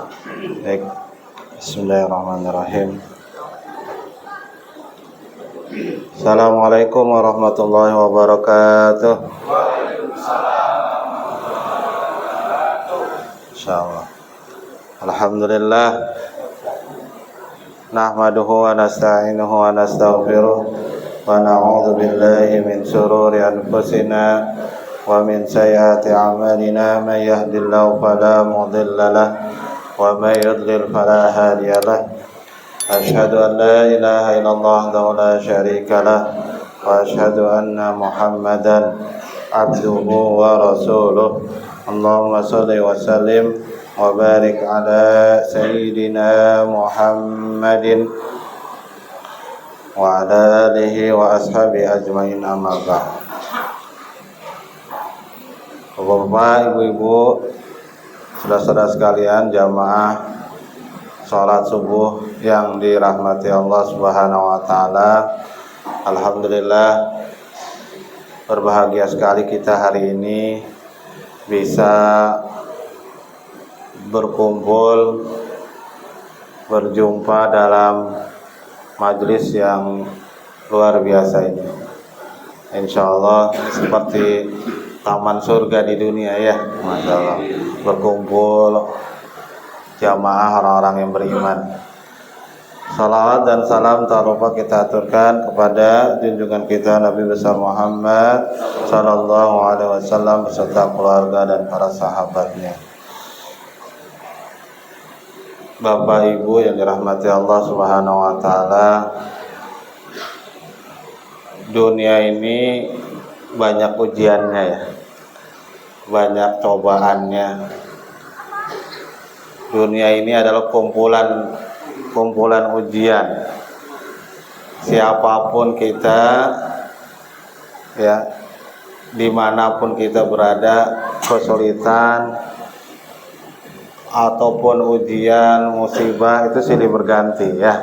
Baik. Bismillahirrahmanirrahim. Assalamualaikum warahmatullahi wabarakatuh. Insyaallah. Alhamdulillah. Nahmaduhu wa nasta'inuhu wa nastaghfiruh wa na'udzu billahi min shururi anfusina wa min sayyiati a'malina. May yahdihillahu fala mudilla lahu wa may yudlil fala hadiya lahu. Asyhadu an la ilaha illallah wahdahu la syarika lah wa asyhadu anna Muhammadan abduhu wa rasuluh. Allahumma shalli wa sallim wa barik ala sayyidina Muhammadin wa ala alihi wa ashabi ajmain, amma ba'd. Bapak, ibu-ibu, saudara-saudara sekalian, jamaah salat subuh yang dirahmati Allah Subhanahu wa taala. Alhamdulillah, berbahagia sekali kita hari ini bisa berkumpul, berjumpa dalam majelis yang luar biasa ini. Insyaallah seperti taman surga di dunia ya, Masya Allah. Berkumpul jamaah orang-orang yang beriman. Salawat dan salam tak lupa kita aturkan kepada junjungan kita Nabi besar Muhammad sallallahu alaihi wasallam beserta keluarga dan para sahabatnya. Bapak Ibu yang dirahmati Allah Subhanahu wa taala, dunia ini banyak ujiannya ya, banyak cobaannya. Dunia ini adalah kumpulan ujian. Siapapun kita, ya, dimanapun kita berada, kesulitan ataupun ujian, musibah itu silih berganti ya.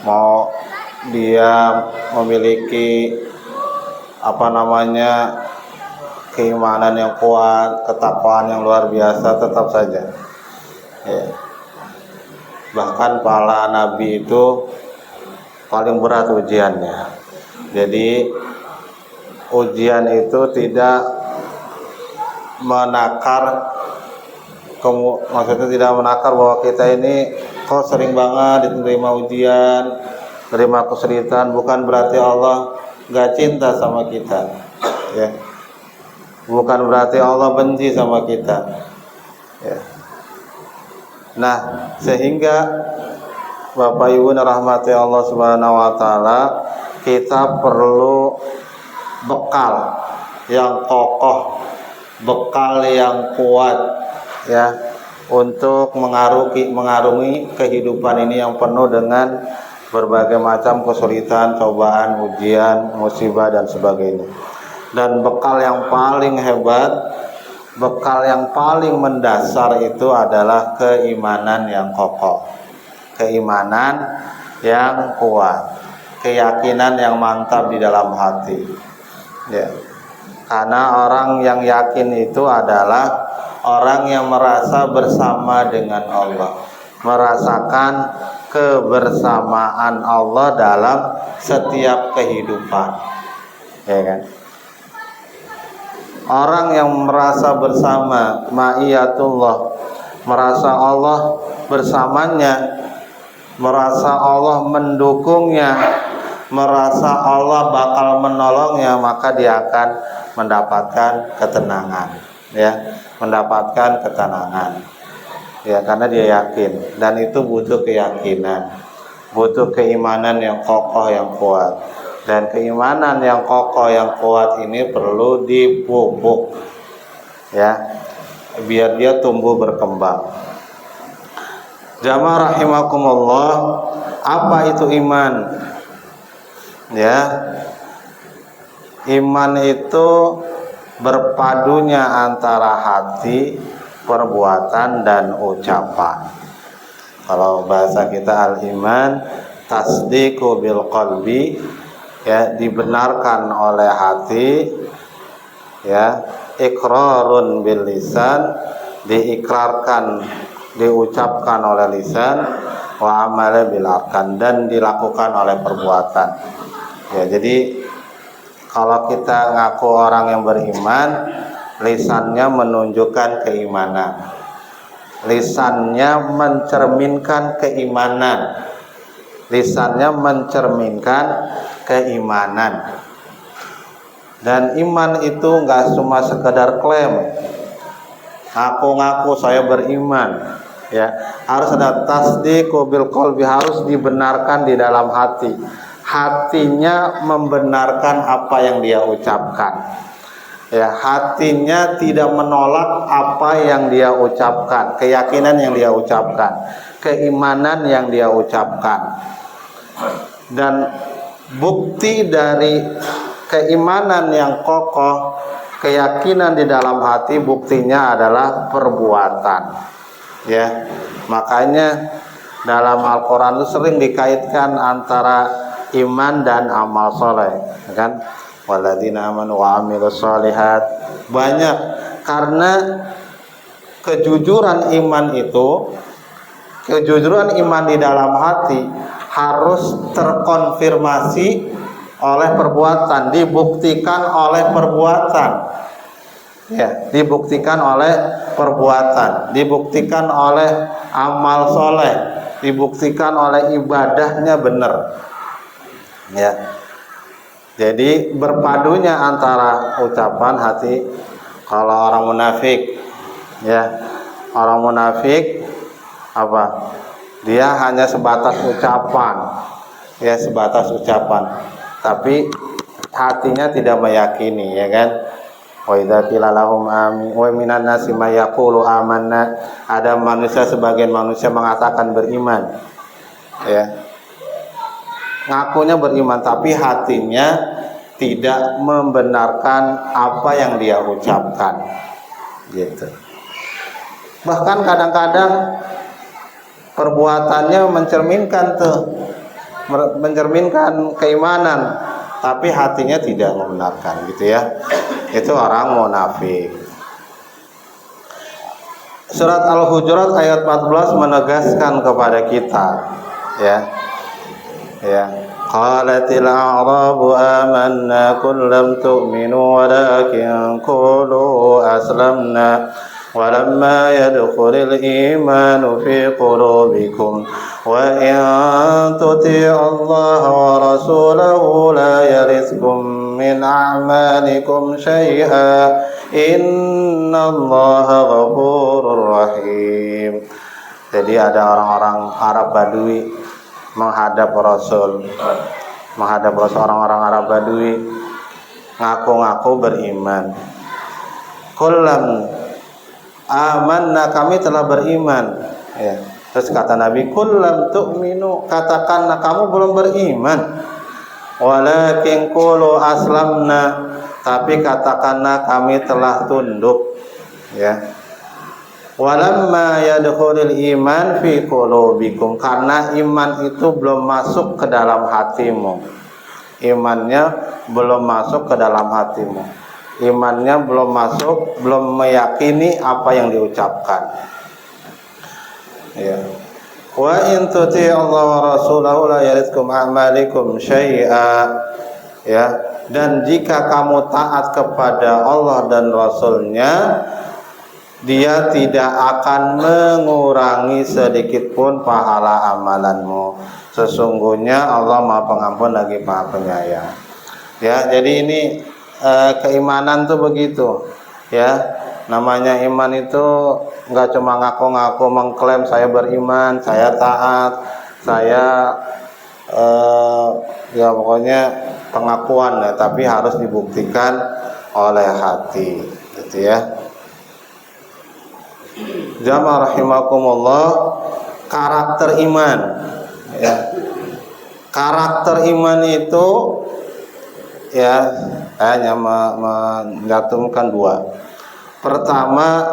Mau dia memiliki keimanan yang kuat, ketakwaan yang luar biasa, tetap saja ya. Bahkan para nabi itu paling berat ujiannya. Jadi ujian itu tidak menakar, maksudnya tidak menakar bahwa kita ini kok sering banget diterima ujian, terima kesulitan. Bukan berarti Allah gak cinta sama kita ya. Bukan berarti Allah benci sama kita ya. Nah, sehingga Bapak Ibu rahmati Allah Subhanahu wa taala, kita perlu bekal yang kokoh, bekal yang kuat ya, untuk mengarungi kehidupan ini yang penuh dengan berbagai macam kesulitan, cobaan, ujian, musibah dan sebagainya. Dan bekal yang paling hebat, bekal yang paling mendasar itu adalah keimanan yang kokoh, keimanan yang kuat, keyakinan yang mantap di dalam hati ya. Karena orang yang yakin itu adalah orang yang merasa bersama dengan Allah, merasakan kebersamaan Allah dalam setiap kehidupan ya kan. Orang yang merasa bersama, ma'iyatullah, merasa Allah bersamanya, merasa Allah mendukungnya, merasa Allah bakal menolongnya, maka dia akan mendapatkan ketenangan ya, mendapatkan ketenangan ya, karena dia yakin. Dan itu butuh keyakinan, butuh keimanan yang kokoh, yang kuat. Dan keimanan yang kokoh, yang kuat ini perlu dipupuk ya, biar dia tumbuh berkembang. Jamaah rahimakumullah, apa itu iman? Ya, iman itu berpadunya antara hati, perbuatan dan ucapan. Kalau bahasa kita al-iman, tasdiqu bil qalbi ya, dibenarkan oleh hati ya, iqrarun bil lisan diikrarkan, diucapkan oleh lisan, wa amala bil arkan, dan dilakukan oleh perbuatan. Ya, jadi kalau kita ngaku orang yang beriman, lisannya menunjukkan keimanan, lisannya mencerminkan keimanan, lisannya mencerminkan keimanan. Dan iman itu nggak cuma sekedar klaim, ngaku-ngaku saya beriman, ya, harus ada tasdiqu bil qalbi, harus dibenarkan di dalam hati. Hatinya membenarkan apa yang dia ucapkan. Ya, hatinya tidak menolak apa yang dia ucapkan, keyakinan yang dia ucapkan, keimanan yang dia ucapkan. Dan bukti dari keimanan yang kokoh, keyakinan di dalam hati, buktinya adalah perbuatan. Ya, makanya dalam Al-Quran itu sering dikaitkan antara iman dan amal soleh, kan? Walladzina amanu wa amilus solihat. Banyak, karena kejujuran iman itu, kejujuran iman di dalam hati harus terkonfirmasi oleh perbuatan, dibuktikan oleh perbuatan. Ya, dibuktikan oleh perbuatan, dibuktikan oleh amal soleh, dibuktikan oleh ibadahnya benar. Ya, jadi berpadunya antara ucapan hati. Kalau orang munafik, ya, orang munafik apa? Dia hanya sebatas ucapan, ya, sebatas ucapan, tapi hatinya tidak meyakini, ya kan? Wa idza qila lahum amin wa minan nasi may yaqulu amanna. Ada manusia, sebagian manusia mengatakan beriman, ya, ngakunya beriman, tapi hatinya tidak membenarkan apa yang dia ucapkan, gitu. Bahkan kadang-kadang perbuatannya mencerminkan keimanan, tapi hatinya tidak membenarkan, gitu ya. Itu orang munafik. Surat Al-Hujurat ayat 14 menegaskan kepada kita, ya. Ya, qalatil a'rabu amanna qul lam tu'minu walakin qulu aslamna walamma yadkhulul imanu fi qulubikum wa in tuti'u Allah wa rasulahu la yariskum min a'malikum syai'a innallaha ghafurur rahim. Jadi ada orang-orang Arab Badui menghadap Rasul, orang-orang Arab Badui, ngaku-ngaku beriman. Kullam amanna, kami telah beriman, ya. Terus kata Nabi, kullam tu'minu, katakanlah kamu belum beriman. Walakin qulu aslamna, tapi katakanlah kami telah tunduk, ya. Walamma yadkhulul iman fi qulubikum, karena iman itu belum masuk ke dalam hatimu. Imannya belum masuk ke dalam hatimu. Imannya belum masuk, belum meyakini apa yang diucapkan. Ya. Wa in tuti'u Allah wa rasulahu la yalitkum a'malikum syai'a. Ya, dan jika kamu taat kepada Allah dan Rasulnya, dia tidak akan mengurangi sedikit pun pahala amalanmu. Sesungguhnya Allah Maha Pengampun lagi Maha Penyayang. Ya, jadi ini keimanan tuh begitu, ya. Namanya iman itu nggak cuma ngaku-ngaku mengklaim saya beriman, saya taat, saya ya pokoknya pengakuan, ya, tapi harus dibuktikan oleh hati, gitu ya. Jamaah rahimakumullah, karakter iman, ya. Karakter iman itu, ya, hanya menggantungkan dua. Pertama,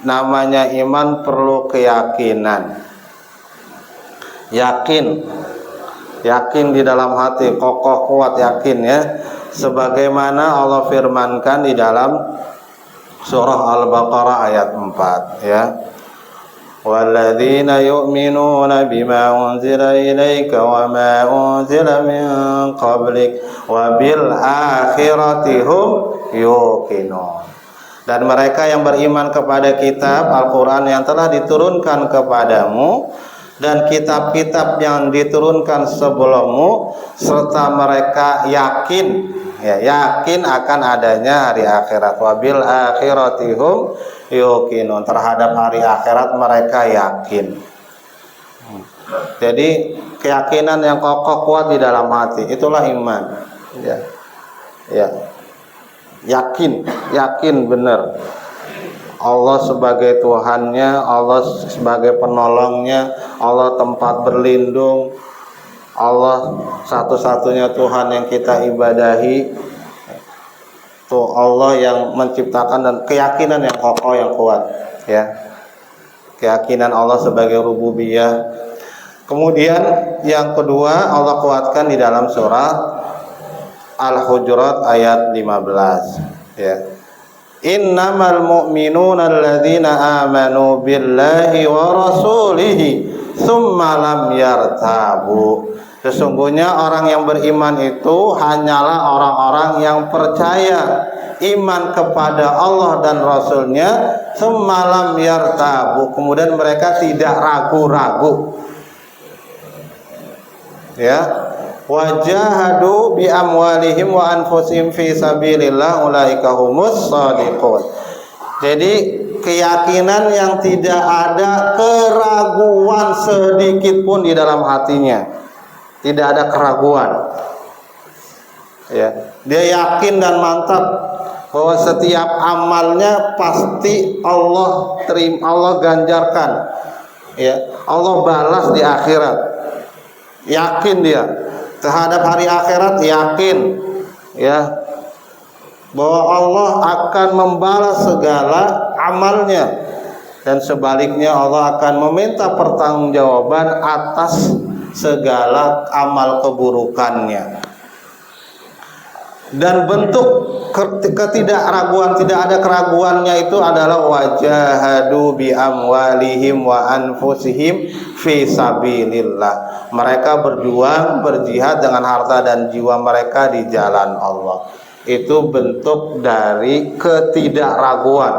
namanya iman perlu keyakinan. Yakin di dalam hati, kokoh kuat yakin, ya. Sebagaimana Allah firmankan di dalam surah Al-Baqarah ayat 4 ya. Walladzina yu'minuna bima unzila ilaika wa ma unzila min qablik wa bil akhirati hum yuqinun. Dan mereka yang beriman kepada kitab Al-Quran yang telah diturunkan kepadamu dan kitab-kitab yang diturunkan sebelummu, serta mereka yakin akan adanya hari akhirat. Wabil akhiratihum yuqinun, terhadap hari akhirat mereka yakin. Jadi keyakinan yang kokoh kuat di dalam hati, itulah iman. Yakin benar Allah sebagai Tuhannya, Allah sebagai penolongnya, Allah tempat berlindung, Allah satu-satunya Tuhan yang kita ibadahi, tuh Allah yang menciptakan, dan keyakinan yang kokoh yang kuat ya, keyakinan Allah sebagai rububiyah. Kemudian yang kedua Allah kuatkan di dalam surat Al-Hujurat ayat 15 ya. Innamal mu'minuna alladzina amanu billahi wa rasulihi tsumma lam yartabu. Sesungguhnya orang yang beriman itu hanyalah orang-orang yang percaya iman kepada Allah dan Rasulnya, tsumma lam yartabu, kemudian mereka tidak ragu-ragu ya. Wajahadu bi amwalihim wa anfusihim fi sabilillah ulaika humus shadiqun. Jadi keyakinan yang tidak ada keraguan sedikit pun di dalam hatinya, tidak ada keraguan ya. Dia yakin dan mantap bahwa setiap amalnya pasti Allah terima, Allah ganjarkan ya, Allah balas di akhirat. Yakin dia terhadap hari akhirat, yakin ya bahwa Allah akan membalas segala amalnya, dan sebaliknya Allah akan meminta pertanggungjawaban atas segala amal keburukannya. Dan bentuk ketidakraguan, tidak ada keraguannya itu adalah wajahadu bi amwalihim wa anfusihim fi sabilillah. Mereka berjuang, berjihad dengan harta dan jiwa mereka di jalan Allah. Itu bentuk dari ketidakraguan.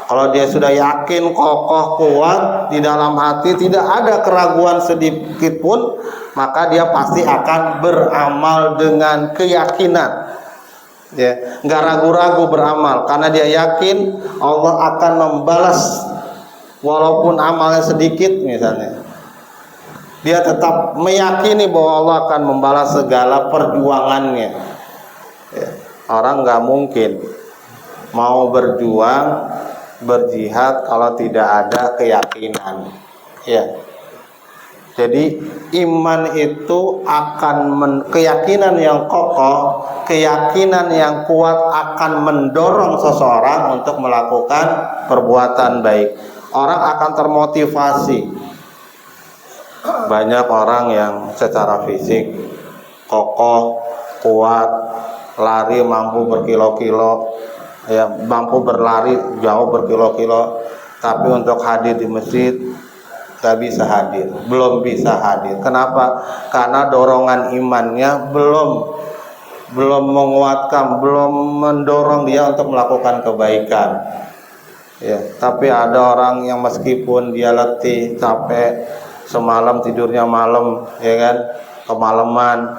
Kalau dia sudah yakin, kokoh, kuat di dalam hati, tidak ada keraguan sedikit pun, maka dia pasti akan beramal dengan keyakinan ya, nggak ragu-ragu beramal, karena dia yakin Allah akan membalas walaupun amalnya sedikit misalnya. Dia tetap meyakini bahwa Allah akan membalas segala perjuangannya ya. Orang nggak mungkin mau berjuang, berjihad kalau tidak ada keyakinan ya. Jadi iman itu akan keyakinan yang kokoh, keyakinan yang kuat akan mendorong seseorang untuk melakukan perbuatan baik. Orang akan termotivasi. Banyak orang yang secara fisik kokoh, kuat, lari mampu berkilo-kilo, ya, mampu berlari jauh berkilo-kilo, tapi untuk hadir di masjid gak bisa hadir, belum bisa hadir. Kenapa? Karena dorongan imannya belum menguatkan, belum mendorong dia untuk melakukan kebaikan ya. Tapi ada orang yang meskipun dia letih, capek, semalam tidurnya malam ya kan, kemalaman,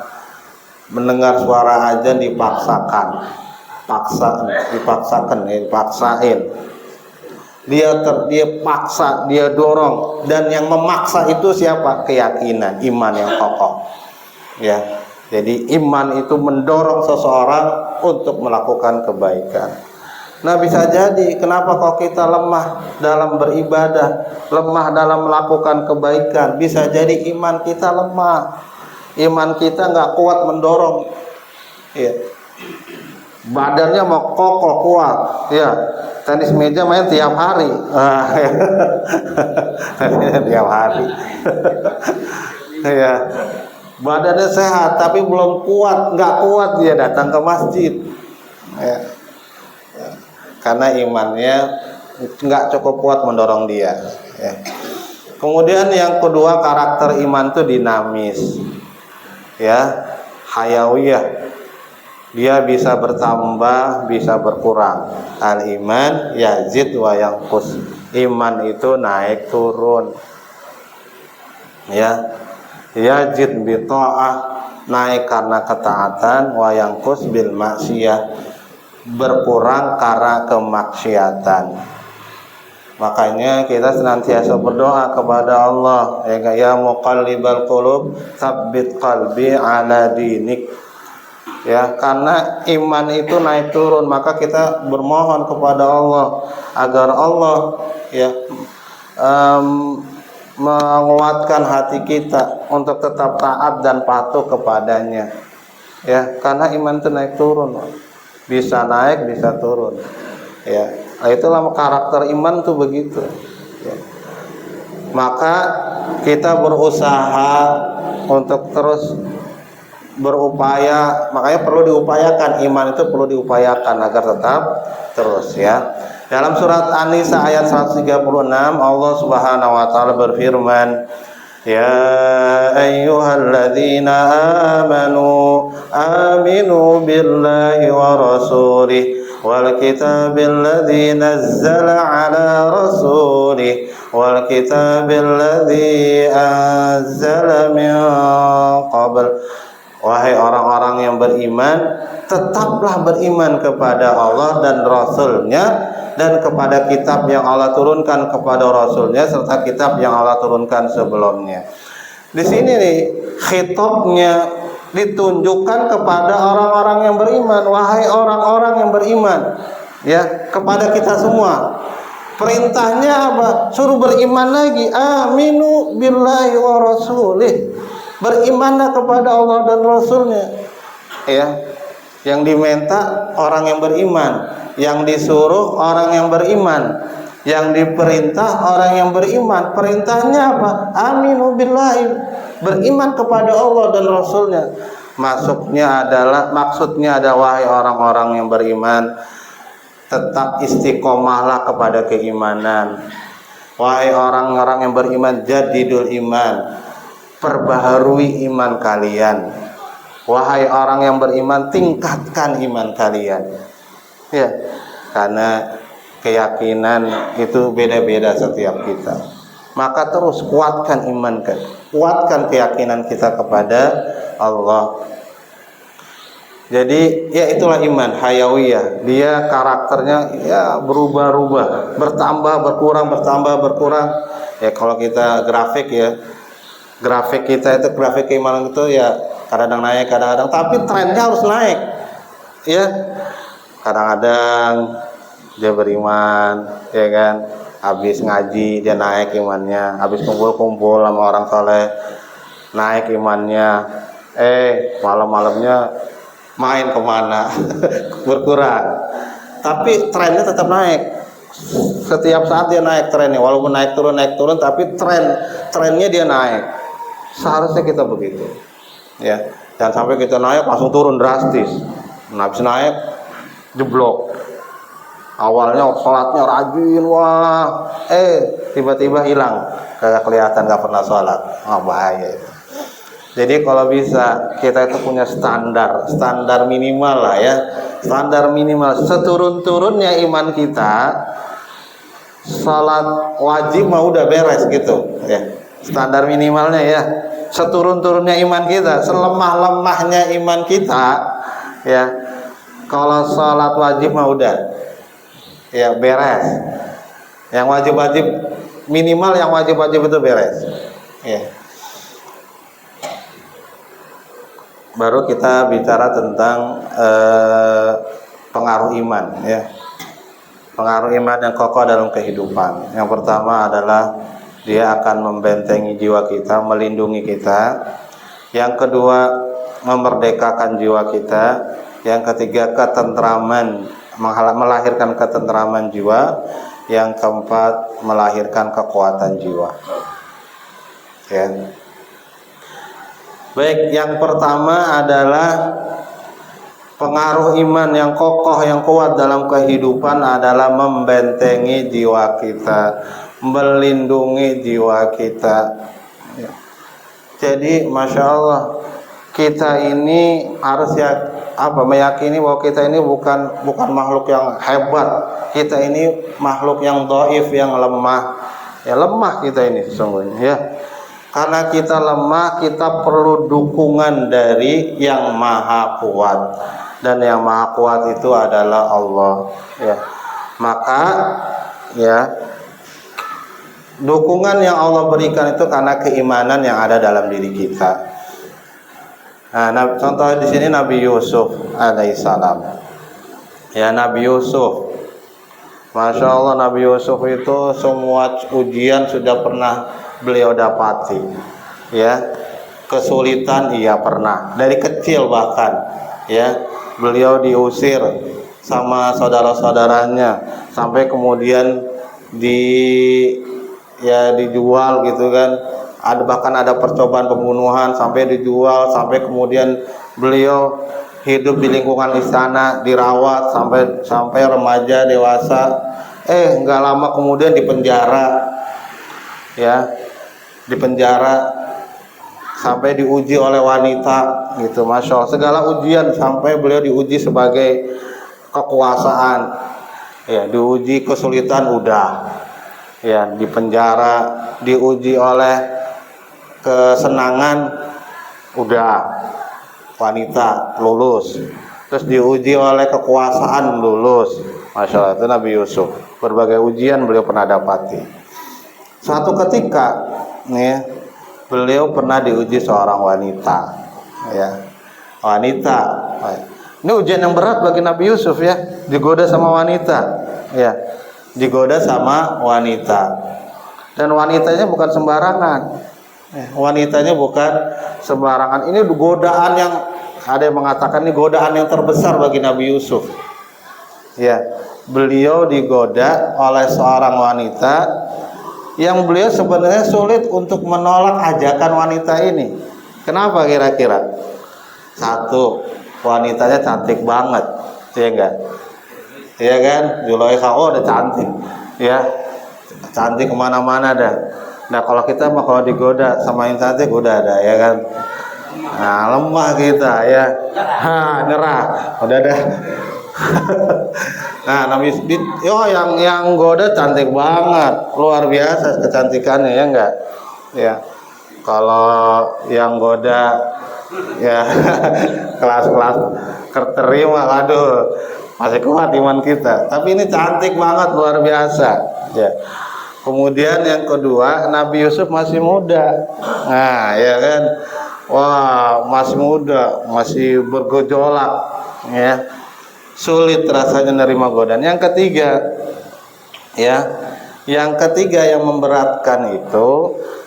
mendengar suara azan dipaksain, dia paksa, dia dorong, dan yang memaksa itu siapa? Keyakinan, iman yang kokoh ya. Jadi iman itu mendorong seseorang untuk melakukan kebaikan. Nah, bisa jadi kenapa kok kita lemah dalam beribadah, lemah dalam melakukan kebaikan? Bisa jadi iman kita lemah, iman kita nggak kuat mendorong ya. Badannya mau kokoh kuat ya, tenis meja main tiap hari tiap hari ya. Badannya sehat tapi belum kuat, nggak kuat dia datang ke masjid ya. karena imannya nggak cukup kuat mendorong dia. Ya. Kemudian yang kedua, karakter iman itu dinamis, ya, hayawiyah. Dia bisa bertambah, bisa berkurang. Al iman yazid wa yanqus. Iman itu naik turun. Ya. Yazid bi ta'ah, naik karena ketaatan, wa yanqus bil maksiyah, berkurang karena kemaksiatan. Makanya kita senantiasa berdoa kepada Allah, ya muqallibal qulub tsabbit qalbi ala dinik. Ya, karena iman itu naik turun, maka kita bermohon kepada Allah agar Allah ya menguatkan hati kita untuk tetap taat dan patuh kepadanya. Ya, karena iman itu naik turun, bisa naik bisa turun. Ya, itulah karakter iman tuh begitu. Ya. Maka kita berusaha untuk terus berupaya, makanya perlu diupayakan, iman itu perlu diupayakan agar tetap terus ya. Dalam surat An-Nisa ayat 136 Allah Subhanahu wa taala berfirman, ya ayyuhalladzina amanu aminu billahi wa rasulih wal kitabil ladzi nazzala ala rasulih wal kitabil ladzi anzala min qabl. Wahai orang-orang yang beriman, tetaplah beriman kepada Allah dan Rasul-Nya, dan kepada kitab yang Allah turunkan kepada Rasul-Nya, serta kitab yang Allah turunkan sebelumnya. Di sini nih khitabnya ditunjukkan kepada orang-orang yang beriman. Wahai orang-orang yang beriman, ya, kepada kita semua. Perintahnya apa? Suruh beriman lagi. Aminu billahi wa rasulih. Berimanlah kepada Allah dan Rasulnya. Ya, yang diminta orang yang beriman, yang disuruh orang yang beriman, yang diperintah orang yang beriman. Perintahnya apa? Aminu billahi, beriman kepada Allah dan Rasulnya. Maksudnya adalah wahai orang-orang yang beriman, tetap istiqomahlah kepada keimanan. Wahai orang-orang yang beriman, jadidul iman, perbaharui iman kalian. Wahai orang yang beriman, tingkatkan iman kalian. Ya, karena keyakinan itu beda-beda setiap kita. Maka terus kuatkan iman kan, kuatkan keyakinan kita kepada Allah. Jadi ya itulah iman hayawiyah. Dia karakternya ya berubah-ubah, bertambah, berkurang, bertambah, berkurang. Ya kalau kita grafik ya, grafik kita itu, grafik keimanan itu ya kadang-kadang naik, kadang-kadang, tapi trennya harus naik. Ya, kadang-kadang dia beriman, ya kan, habis ngaji dia naik imannya, habis kumpul-kumpul sama orang soleh naik imannya, malam-malamnya main kemana berkurang, tapi trennya tetap naik. Setiap saat dia naik trennya, walaupun naik turun, tapi trennya dia naik. Seharusnya kita begitu, ya. Dan sampai kita naik langsung turun drastis. Nah, habis naik jeblok. Awalnya sholatnya rajin, wah, tiba-tiba hilang, kagak kelihatan, gak pernah sholat. Bahaya. Jadi kalau bisa kita itu punya standar minimal lah ya, standar minimal. Seturun-turunnya iman kita, sholat wajib mah udah beres gitu, ya. Standar minimalnya ya. Seturun-turunnya iman kita, selemah-lemahnya iman kita, ya. Kalau sholat wajib mah udah, ya beres. Yang wajib-wajib minimal, yang wajib-wajib itu beres, ya. Baru kita bicara tentang pengaruh iman, ya. Pengaruh iman yang kokoh dalam kehidupan. Yang pertama adalah dia akan membentengi jiwa kita, melindungi kita. Yang kedua, memerdekakan jiwa kita. Yang ketiga, ketentraman, melahirkan ketentraman jiwa. Yang keempat, melahirkan kekuatan jiwa. Ya. Baik, yang pertama adalah Pengaruh iman yang kokoh, yang kuat dalam kehidupan adalah membentengi jiwa kita, melindungi jiwa kita. Jadi, masya Allah, kita ini harus meyakini bahwa kita ini bukan makhluk yang hebat. Kita ini makhluk yang dhaif, yang lemah. Ya, lemah kita ini sesungguhnya. Ya, karena kita lemah, kita perlu dukungan dari yang maha kuat. Dan yang maha kuat itu adalah Allah. Ya, maka ya, dukungan yang Allah berikan itu karena keimanan yang ada dalam diri kita. Nah, contoh di sini Nabi Yusuf alaihissalam. Ya, Nabi Yusuf, masya Allah, Nabi Yusuf itu semua ujian sudah pernah beliau dapati. Ya, kesulitan iya pernah, dari kecil bahkan. Ya, beliau diusir sama saudara-saudaranya sampai kemudian dijual gitu kan. Bahkan ada percobaan pembunuhan sampai dijual, sampai kemudian beliau hidup di lingkungan istana, dirawat sampai remaja dewasa. Nggak lama kemudian dipenjara. Ya, dipenjara sampai diuji oleh wanita gitu, masya Allah, segala ujian sampai beliau diuji sebagai kekuasaan. Ya, diuji kesulitan udah. Ya, dipenjara, diuji oleh kesenangan udah, wanita lulus. Terus diuji oleh kekuasaan lulus. Masya Allah, itu Nabi Yusuf. Berbagai ujian beliau pernah dapati. Suatu ketika nih, beliau pernah diuji seorang wanita. Ya, wanita. Ini ujian yang berat bagi Nabi Yusuf ya, digoda sama wanita. Ya, digoda sama wanita. Dan wanitanya bukan sembarangan. Wanitanya bukan sembarangan. Ini godaan yang ada yang mengatakan ini godaan yang terbesar bagi Nabi Yusuf. Ya, beliau digoda oleh seorang wanita yang beliau sebenarnya sulit untuk menolak ajakan wanita ini. Kenapa kira-kira? Satu, wanitanya cantik banget, ya enggak? Iya kan? Zulaikha udah cantik, ya, cantik kemana-mana dah. Nah, kalau kita mah kalau digoda sama yang cantik udah ada, ya kan? Nah, lemah kita, ya, nyerah, udah dah. Nah, yang goda cantik banget, luar biasa kecantikannya, ya enggak? Ya, kalau yang goda ya kelas-kelas terterima, aduh, masih kuat iman kita. Tapi ini cantik banget, luar biasa. Ya. Kemudian yang kedua, Nabi Yusuf masih muda. Nah, ya kan? Wah, masih muda, masih bergejolak, ya. Sulit rasanya nerima godaan. Yang ketiga, ya, yang memberatkan itu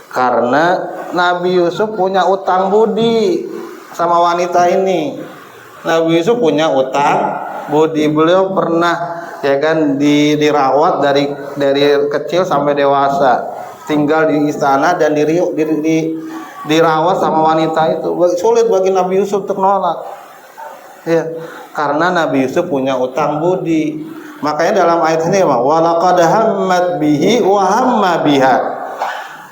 karena Nabi Yusuf punya utang budi sama wanita ini. Nabi Yusuf punya utang budi. Beliau pernah, ya kan, dirawat dari kecil sampai dewasa, tinggal di istana dan dirawat sama wanita itu. Sulit bagi Nabi Yusuf untuk nolak. Ya, karena Nabi Yusuf punya utang budi. Makanya dalam ayat ini, walaqad hammat bihi wa hamma biha.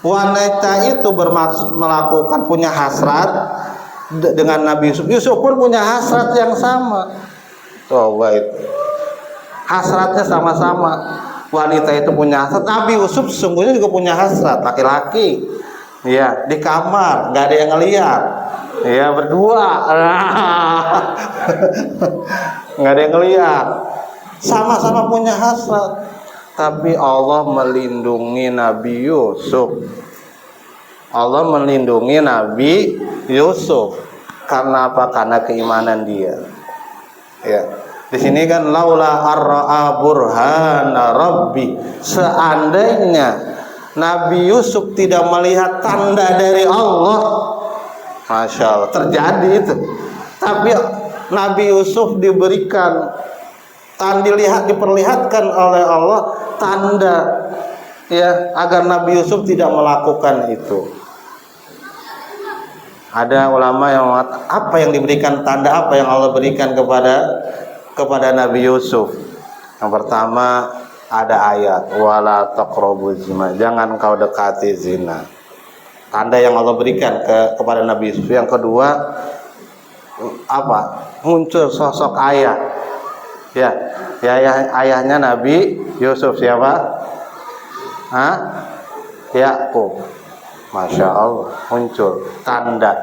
Wanita itu bermaksud melakukan, punya hasrat dengan Nabi Yusuf. Yusuf pun punya hasrat yang sama. Coba itu. Hasratnya sama-sama. Wanita itu punya hasrat. Nabi Yusuf sesungguhnya juga punya hasrat, laki-laki. Ya, di kamar, nggak ada yang ngelihat. Ya, berdua, nggak ada yang ngelihat. Sama-sama punya hasrat, tapi Allah melindungi Nabi Yusuf. Allah melindungi Nabi Yusuf karena apa? Karena keimanan dia. Ya, di sini kan laula arra'a burhana rabbi. Seandainya Nabi Yusuf tidak melihat tanda dari Allah, masya Allah, terjadi itu. Tapi Nabi Yusuf diberikan diperlihatkan oleh Allah tanda, ya, agar Nabi Yusuf tidak melakukan itu. Ada ulama yang mengatakan apa yang diberikan, tanda apa yang Allah berikan kepada Nabi Yusuf. Yang pertama ada ayat wala taqrabuz zina, jangan kau dekati zina. Tanda yang Allah berikan kepada Nabi Yusuf. Yang kedua apa? Muncul sosok ayah. Ya, ayahnya Nabi Yusuf siapa? Yakub. Masya Allah, muncul tanda.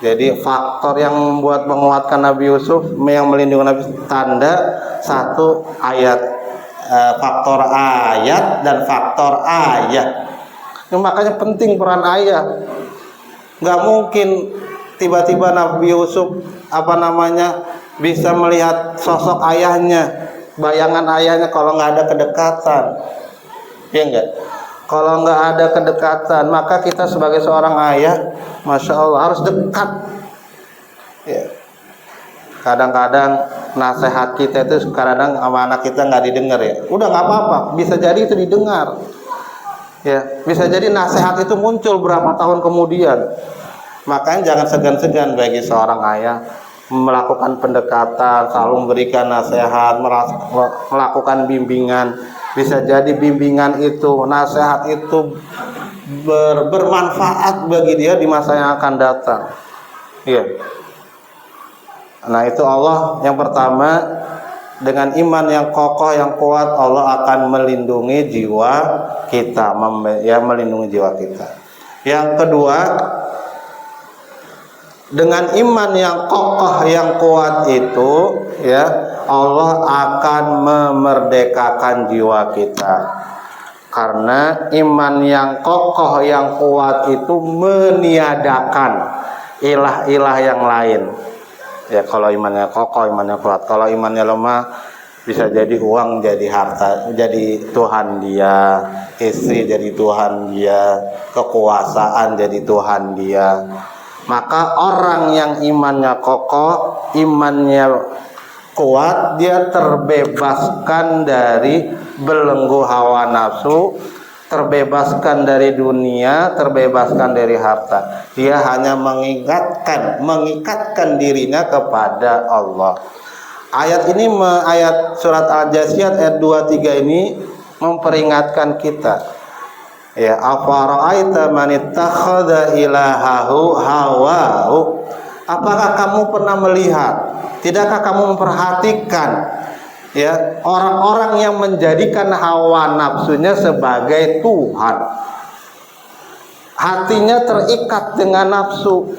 Jadi faktor yang membuat menguatkan Nabi Yusuf, yang melindungi Nabi Yusuf, tanda satu ayat, faktor ayat dan faktor ayah. Makanya penting peran ayah. Nggak mungkin tiba-tiba Nabi Yusuf bisa melihat sosok ayahnya, bayangan ayahnya kalau nggak ada kedekatan, ya enggak? Kalau nggak ada kedekatan, maka kita sebagai seorang ayah, masya Allah harus dekat. Ya. Kadang-kadang nasihat kita itu kadang sama anak kita nggak didengar ya. Udah nggak apa-apa, bisa jadi itu didengar. Ya, bisa jadi nasihat itu muncul berapa tahun kemudian. Makanya jangan segan-segan bagi seorang ayah melakukan pendekatan, selalu memberikan nasihat, melakukan bimbingan. Bisa jadi bimbingan itu, nasihat itu bermanfaat bagi dia di masa yang akan datang. Iya. Nah, itu Allah yang pertama, dengan iman yang kokoh, yang kuat, Allah akan melindungi jiwa kita, melindungi jiwa kita. Yang kedua, dengan iman yang kokoh, yang kuat itu, ya, Allah akan memerdekakan jiwa kita. Karena iman yang kokoh, yang kuat itu meniadakan ilah-ilah yang lain. Ya, kalau imannya kokoh, imannya kuat. Kalau imannya lemah, bisa jadi uang jadi harta, jadi Tuhan dia, istri jadi Tuhan dia, kekuasaan jadi Tuhan dia. Maka orang yang imannya kokoh, imannya kuat, dia terbebaskan dari belenggu hawa nafsu, terbebaskan dari dunia, terbebaskan dari harta. Dia hanya mengikatkan dirinya kepada Allah. Ayat ini, ayat surat Al-Jasiyat ayat 23 ini memperingatkan kita. Ya, afara'aita man ittakhadha ilahahu hawahu. Apakah kamu pernah melihat, tidakkah kamu memperhatikan, ya, orang-orang yang menjadikan hawa nafsunya sebagai Tuhan? Hatinya terikat dengan nafsu.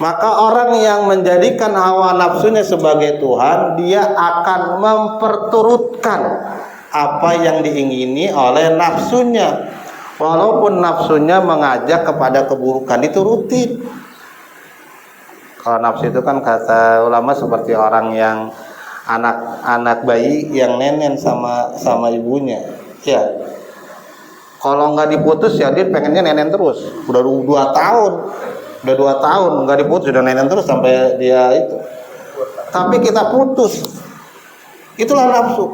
Maka orang yang menjadikan hawa nafsunya sebagai Tuhan, dia akan memperturutkan apa yang diingini oleh nafsunya. Walaupun nafsunya mengajak kepada keburukan, diturutin. Kalau nafsu itu kan kata ulama seperti orang yang anak bayi yang nenen sama ibunya. Ya. Kalau nggak diputus ya dia pengennya nenen terus. Udah 2 tahun. Udah 2 tahun nggak diputus, udah nenen terus sampai dia itu. Tapi kita putus. Itulah nafsu.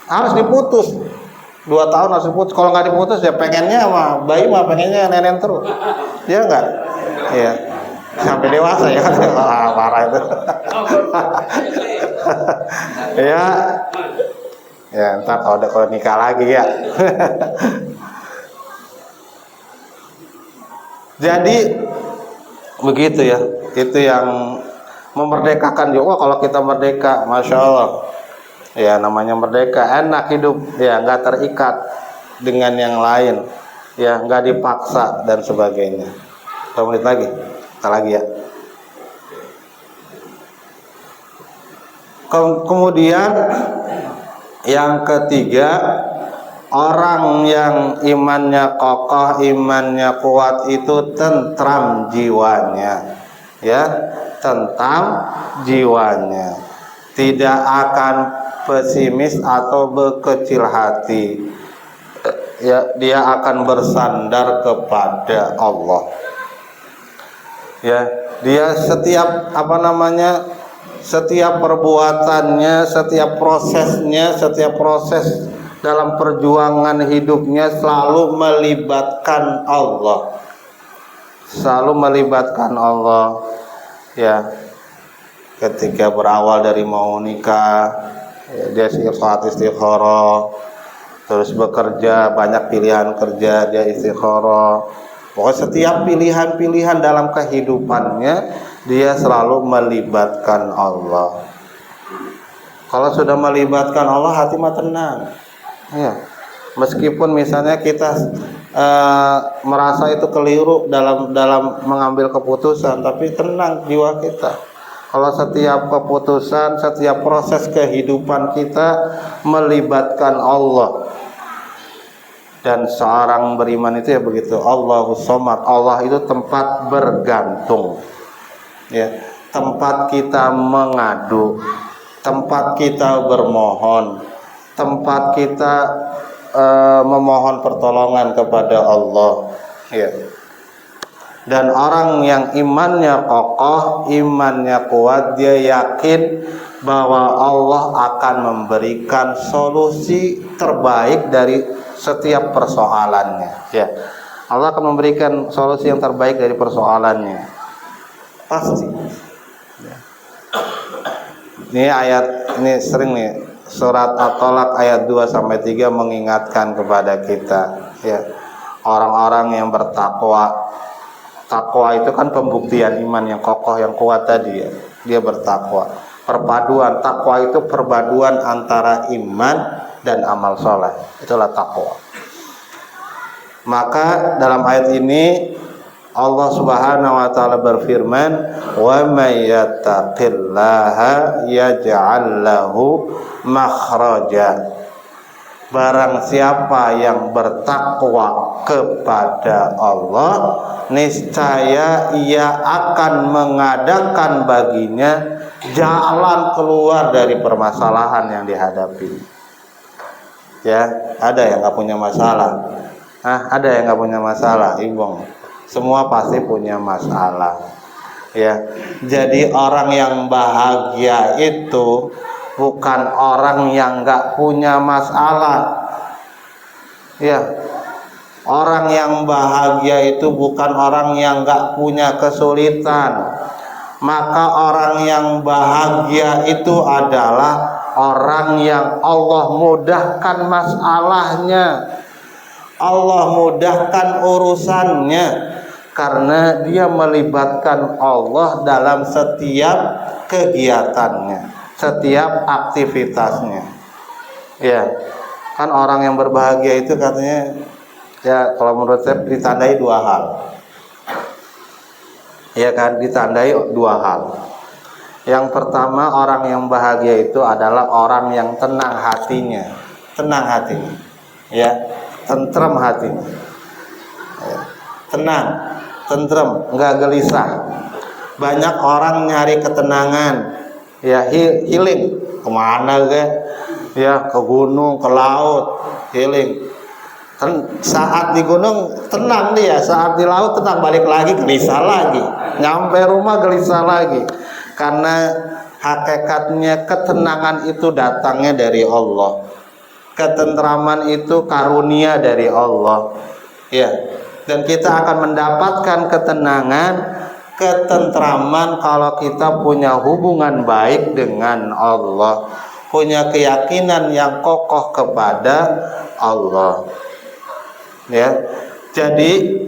Harus diputus. 2 tahun harus diputus. Kalau nggak diputus ya pengennya sama bayi mah pengennya nenen terus. Ya enggak? Iya. Sampai dewasa ya kan. Parah itu. Ya. Ya, entar kalau nikah lagi ya. Jadi begitu ya. Itu yang memerdekakan juga. Kalau kita merdeka, masya Allah. Ya, namanya merdeka, enak hidup, ya, nggak terikat dengan yang lain, ya, nggak dipaksa dan sebagainya. 1 menit lagi, kita lagi ya. Kemudian yang ketiga, orang yang imannya kokoh, imannya kuat itu tentram jiwanya, ya, tentram jiwanya, tidak akan pesimis atau berkecil hati. Ya, dia akan bersandar kepada Allah. Ya, dia setiap setiap perbuatannya, setiap proses dalam perjuangan hidupnya selalu melibatkan Allah. selalu melibatkan Allah, ya. Ketika berawal dari mau nikah, ya, dia istikharah, terus bekerja, banyak pilihan kerja, dia istikharah. Pokoknya setiap pilihan-pilihan dalam kehidupannya, dia selalu melibatkan Allah. Kalau sudah melibatkan Allah, hati mah tenang, ya. Meskipun misalnya kita merasa itu keliru dalam mengambil keputusan, tapi tenang jiwa kita. Kalau setiap keputusan, setiap proses kehidupan kita melibatkan Allah. Dan seorang beriman itu ya begitu, Allahus Somad. Allah itu tempat bergantung, ya, tempat kita mengadu, tempat kita bermohon, tempat kita memohon pertolongan kepada Allah, ya. Dan orang yang imannya kokoh, imannya kuat, dia yakin bahwa Allah akan memberikan solusi terbaik dari setiap persoalannya, ya. Allah akan memberikan solusi yang terbaik dari persoalannya, pasti, ya. Ini ayat ini sering nih, surat At-Tolak ayat 2-3 mengingatkan kepada kita, ya, orang-orang yang bertakwa. Takwa itu kan pembuktian iman yang kokoh, yang kuat tadi, ya. Dia bertakwa. Perpaduan takwa itu perpaduan antara iman dan amal soleh. Itulah takwa. Maka dalam ayat ini Allah Subhanahu wa taala berfirman, "Wa may yattaqillaha yaj'al lahu makhraja." Barang siapa yang bertakwa kepada Allah, niscaya ia akan mengadakan baginya jalan keluar dari permasalahan yang dihadapi. Ya, ada yang nggak punya masalah? Ada yang nggak punya masalah, Ibong. Semua pasti punya masalah. Ya, jadi orang yang bahagia itu bukan orang yang nggak punya masalah, ya. Orang yang bahagia itu bukan orang yang nggak punya kesulitan. Maka orang yang bahagia itu adalah orang yang Allah mudahkan masalahnya, Allah mudahkan urusannya, karena dia melibatkan Allah dalam setiap kegiatannya, setiap aktivitasnya. Ya, kan orang yang berbahagia itu katanya, ya, kalau menurut saya ditandai 2 hal. Ya kan, ditandai 2 hal. Yang pertama, orang yang bahagia itu adalah orang yang tenang hatinya, ya, tentrem hatinya, ya. Tenang, tentrem, nggak gelisah. Banyak orang nyari ketenangan, ya, healing kemana ke, ya, ke gunung, ke laut, healing. Saat di gunung tenang dia, saat di laut tenang, balik lagi gelisah lagi, nyampe rumah gelisah lagi. Karena hakikatnya ketenangan itu datangnya dari Allah, ketentraman itu karunia dari Allah, ya. Dan kita akan mendapatkan ketenangan, ketentraman kalau kita punya hubungan baik dengan Allah, punya keyakinan yang kokoh kepada Allah, ya. Jadi,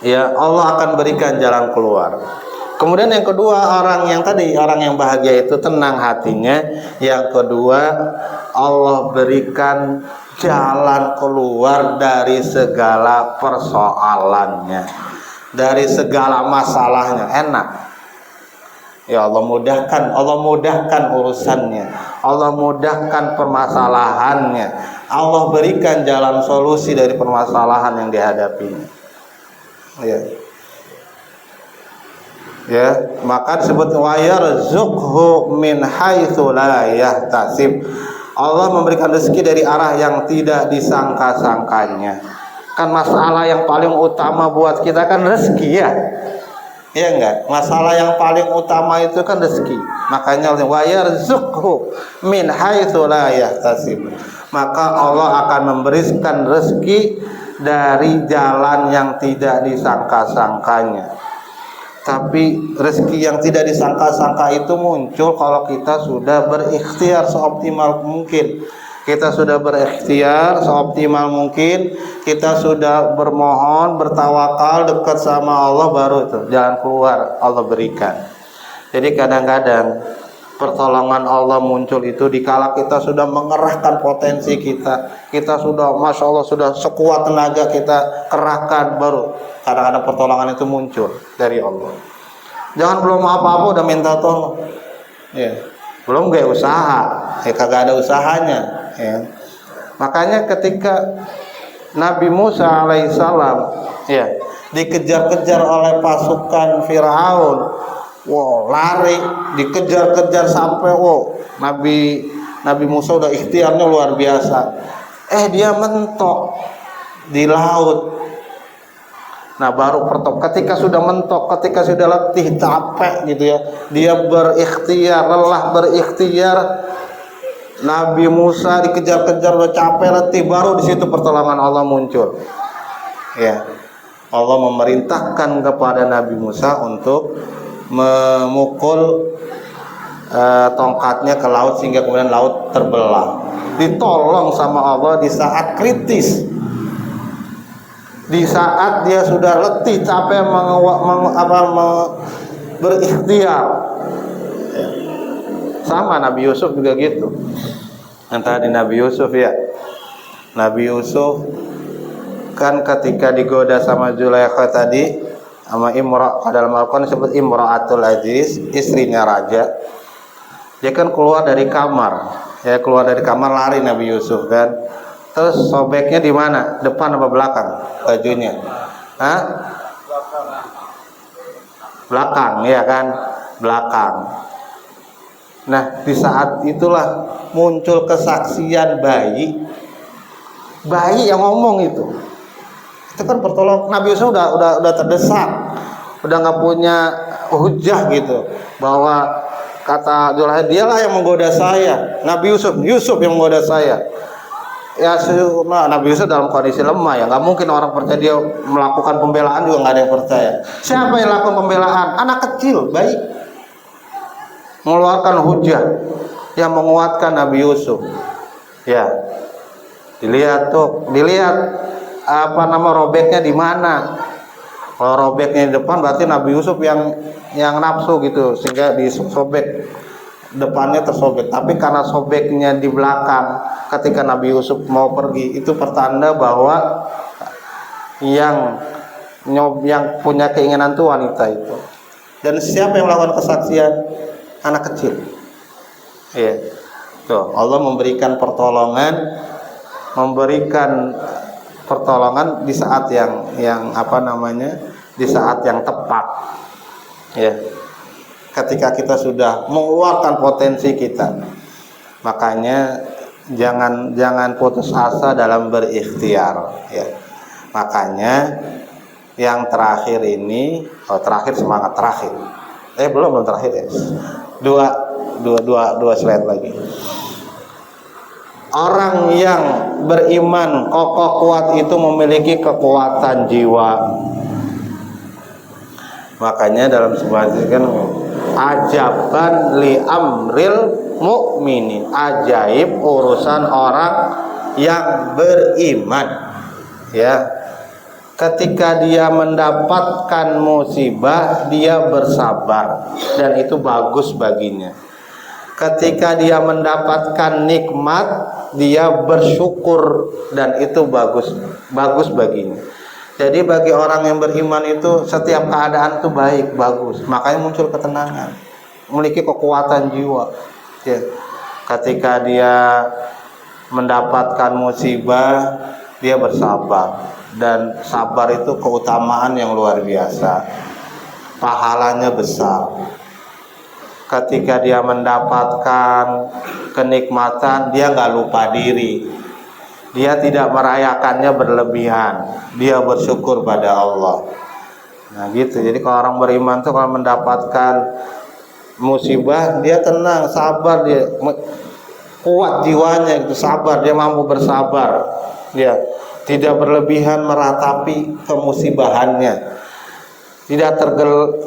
ya, Allah akan berikan jalan keluar. Kemudian yang kedua, orang yang bahagia itu tenang hatinya. Yang kedua, Allah berikan jalan keluar dari segala persoalannya, dari segala masalahnya. Enak, ya, Allah mudahkan urusannya, Allah mudahkan permasalahannya, Allah berikan jalan solusi dari permasalahan yang dihadapinya, ya. Ya, maka disebut wa yarzuqhu min haitsu la yahtasib. Allah memberikan rezeki dari arah yang tidak disangka-sangkanya. Kan masalah yang paling utama buat kita kan rezeki, ya. Iya enggak? Masalah yang paling utama itu kan rezeki. Makanya wa yarzuqhu min haitsu la yahtasib. Maka Allah akan memberikan rezeki dari jalan yang tidak disangka-sangkanya. Tapi rezeki yang tidak disangka-sangka itu muncul kalau kita sudah berikhtiar seoptimal mungkin. Kita sudah berikhtiar seoptimal mungkin, kita sudah bermohon, bertawakal, dekat sama Allah, baru itu jalan keluar Allah berikan. Jadi kadang-kadang pertolongan Allah muncul itu dikala kita sudah mengerahkan potensi kita sudah Masya Allah sudah sekuat tenaga kita kerahkan, baru kadang-kadang pertolongan itu muncul dari Allah. Jangan belum apa-apa udah minta tolong, ya. Belum gak usaha, kagak ada usahanya, ya. Makanya ketika Nabi Musa alaihissalam, ya, dikejar-kejar oleh pasukan Firaun, wow, lari, dikejar-kejar sampai Nabi Musa udah ikhtiarnya luar biasa. Dia mentok di laut. Nah, baru ketika sudah mentok, ketika sudah letih, capek gitu ya, dia berikhtiar, lelah berikhtiar. Nabi Musa dikejar-kejar udah capek, letih, baru di situ pertolongan Allah muncul. Ya. Allah memerintahkan kepada Nabi Musa untuk memukul tongkatnya ke laut sehingga kemudian laut terbelah. Ditolong sama Allah di saat kritis. Di saat dia sudah letih, capek berikhtiar. Sama Nabi Yusuf juga gitu. Antara di Nabi Yusuf, ya. Nabi Yusuf kan ketika digoda sama Zulaikha tadi, sama dalam Al-Quran disebut Imra'atul Aziz, istrinya raja. Dia kan keluar dari kamar, lari Nabi Yusuf kan. Terus sobeknya di mana? Depan apa belakang bajunya? Belakang, ya kan? Belakang. Nah, di saat itulah muncul kesaksian bayi yang ngomong itu. Itu kan pertolongan. Nabi Yusuf udah terdesak, udah nggak punya hujah gitu, bahwa kata Zulaikha, dialah yang menggoda saya. Nabi Yusuf yang menggoda saya. Ya, Nabi Yusuf dalam kondisi lemah, ya nggak mungkin orang percaya. Dia melakukan pembelaan juga nggak ada yang percaya. Siapa yang lakukan pembelaan? Anak kecil, bayi, mengeluarkan hujah yang menguatkan Nabi Yusuf. Ya, dilihat robeknya di mana. Kalau robeknya di depan berarti Nabi Yusuf yang nafsu gitu, sehingga disobek, depannya tersobek. Tapi karena sobeknya di belakang, ketika Nabi Yusuf mau pergi, itu pertanda bahwa yang punya keinginan itu wanita itu. Dan siapa yang melakukan kesaksian? Anak kecil. Iya. Tuh, Allah memberikan pertolongan di saat di saat yang tepat. Ya. Ketika kita sudah mengeluarkan potensi kita, makanya jangan putus asa dalam berikhtiar, ya. Makanya yang terakhir ini, semangat terakhir. Belum terakhir ya. Dua slide lagi. Orang yang beriman kokoh kuat itu memiliki kekuatan jiwa. Makanya dalam sebuah hadis kan, ajaban li amril mukminin, ajaib urusan orang yang beriman, ya. Ketika dia mendapatkan musibah, dia bersabar dan itu bagus baginya. Ketika dia mendapatkan nikmat, dia bersyukur dan itu bagus baginya. Jadi bagi orang yang beriman itu setiap keadaan itu baik, bagus. Makanya muncul ketenangan, memiliki kekuatan jiwa. Ya. Ketika dia mendapatkan musibah, dia bersabar. Dan sabar itu keutamaan yang luar biasa, pahalanya besar. Ketika dia mendapatkan kenikmatan, dia nggak lupa diri, dia tidak merayakannya berlebihan, dia bersyukur pada Allah. Nah gitu. Jadi kalau orang beriman tuh kalau mendapatkan musibah, dia tenang, sabar, dia kuat jiwanya, itu sabar, dia mampu bersabar. Dia tidak berlebihan meratapi kemusibahannya, tidak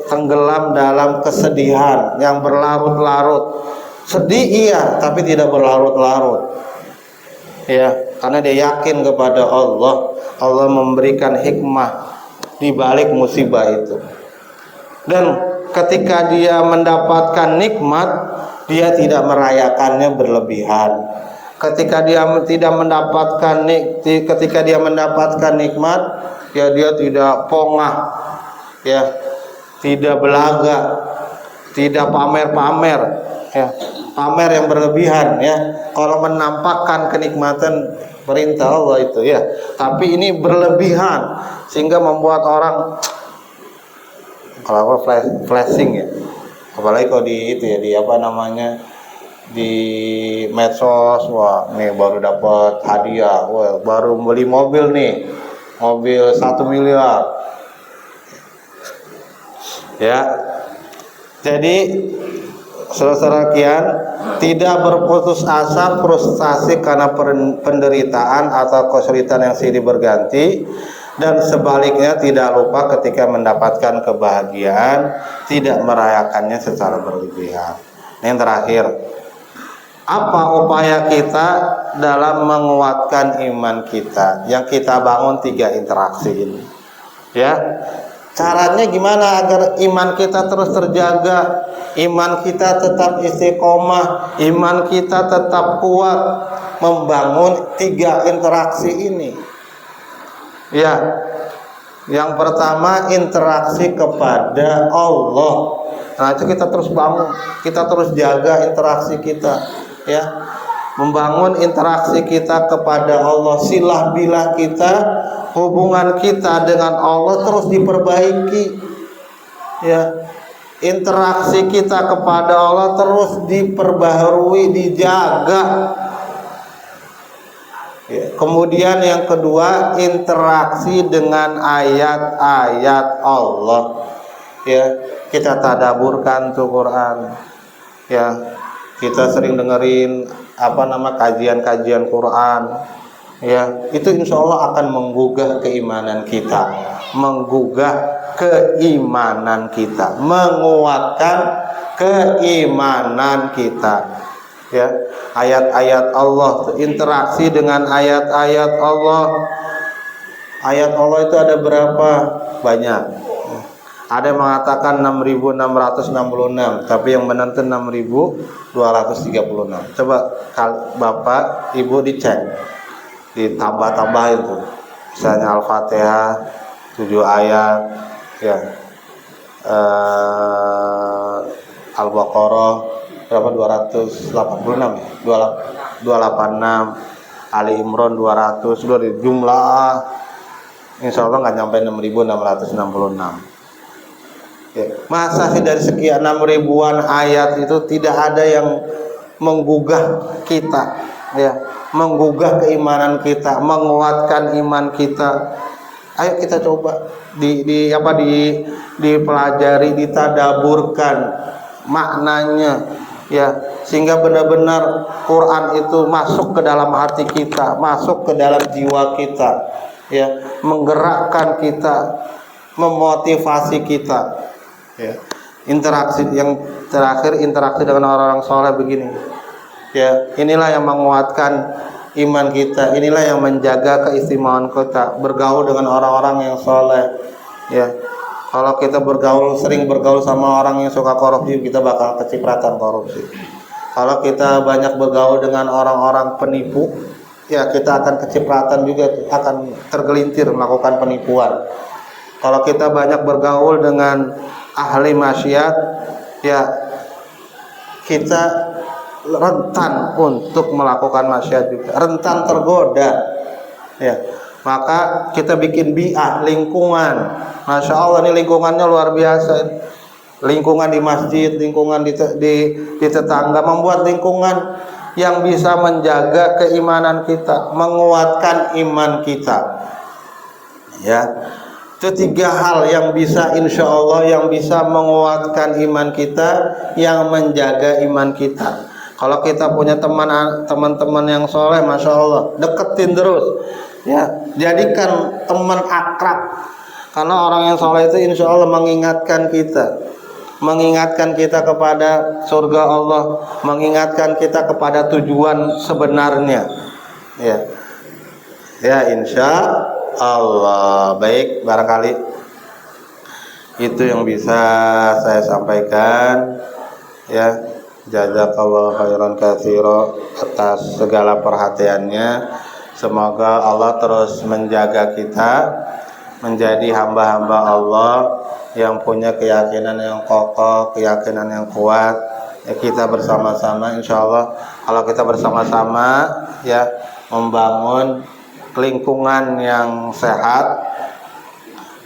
tenggelam dalam kesedihan yang berlarut-larut. Sedih iya, tapi tidak berlarut-larut. Ya, karena dia yakin kepada Allah. Allah memberikan hikmah di balik musibah itu. Dan ketika dia mendapatkan nikmat, dia tidak merayakannya berlebihan. Ketika dia mendapatkan nikmat, ya dia tidak pongah, ya, tidak belaga, tidak pamer-pamer, ya, pamer yang berlebihan, ya. Kalau menampakkan kenikmatan perintah Allah itu, ya, tapi ini berlebihan sehingga membuat orang kalau flashing, ya, apalagi kalau di itu, ya, di apa namanya, di medsos. Wah, nih baru dapat hadiah, wah, baru beli mobil nih, mobil 1 miliar, ya. Jadi saudara-saudara kian, tidak berputus asa, frustasi karena penderitaan atau kesulitan yang silih berganti, dan sebaliknya tidak lupa ketika mendapatkan kebahagiaan, tidak merayakannya secara berlebihan. Yang terakhir, apa upaya kita dalam menguatkan iman kita? Yang kita bangun 3 interaksi ini, ya. Caranya gimana agar iman kita terus terjaga, iman kita tetap istiqomah, iman kita tetap kuat? Membangun 3 interaksi ini, ya. Yang pertama, interaksi kepada Allah. Nah, itu kita terus bangun, kita terus jaga interaksi kita, ya. Membangun interaksi kita kepada Allah, silah bilah kita, hubungan kita dengan Allah terus diperbaiki, ya. Interaksi kita kepada Allah terus diperbaharui, dijaga, ya. Kemudian yang kedua, interaksi dengan ayat-ayat Allah, ya. Kita tadaburkan tuh Quran, ya. Kita sering dengerin kajian-kajian Quran, ya. Itu insya Allah akan menggugah keimanan kita, menguatkan keimanan kita, ya. Ayat-ayat Allah, interaksi dengan ayat-ayat Allah. Ayat Allah itu ada berapa? Banyak. Ada yang mengatakan 6.666, tapi yang benar itu 6.236. Coba Bapak Ibu dicek, ditambah-tambah itu. Misalnya Al-Fatihah 7 ayat, ya. Al-Baqarah berapa? 286, ya. 286. Ali Imran 200. Sudah di jumlah, insya Allah nggak nyampe 6.666. Ya, masa sih dari sekian 6 ribuan ayat itu tidak ada yang menggugah kita, ya, menggugah keimanan kita, menguatkan iman kita. Ayo kita coba dipelajari, ditadaburkan maknanya, ya, sehingga benar-benar Quran itu masuk ke dalam hati kita, masuk ke dalam jiwa kita, ya, menggerakkan kita, memotivasi kita. Ya. Interaksi yang terakhir, interaksi dengan orang-orang soleh begini, ya. Inilah yang menguatkan iman kita, inilah yang menjaga keistimewaan kita, bergaul dengan orang-orang yang soleh, ya. Kalau kita sering bergaul sama orang yang suka korupsi, kita bakal kecipratan korupsi. Kalau kita banyak bergaul dengan orang-orang penipu, ya, kita akan kecipratan juga, akan tergelintir melakukan penipuan. Kalau kita banyak bergaul dengan ahli maksiat, ya, kita rentan untuk melakukan maksiat juga, rentan tergoda, ya. Maka kita bikin bi'ah, lingkungan. Masya Allah, ini lingkungannya luar biasa. Lingkungan di masjid, lingkungan di tetangga, membuat lingkungan yang bisa menjaga keimanan kita, menguatkan iman kita, ya. Itu 3 hal yang bisa, insya Allah, yang bisa menguatkan iman kita, yang menjaga iman kita. Kalau kita punya teman-teman yang soleh, masya Allah, deketin terus, ya, jadikan teman akrab. Karena orang yang soleh itu insya Allah mengingatkan kita kepada surga Allah, mengingatkan kita kepada tujuan sebenarnya, ya, ya, insya Allah. Baik, barangkali itu yang bisa saya sampaikan, ya. Jazakallahu khairan katsira atas segala perhatiannya. Semoga Allah terus menjaga kita menjadi hamba-hamba Allah yang punya keyakinan yang kokoh, keyakinan yang kuat. Ya, kita bersama-sama insya Allah, kalau kita bersama-sama, ya, membangun lingkungan yang sehat,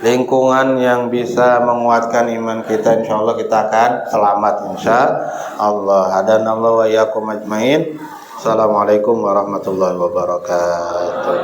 lingkungan yang bisa menguatkan iman kita, insya Allah kita akan selamat insya Allah. Hadanallahu wa iyyakum ajmain. Assalamualaikum warahmatullahi wabarakatuh.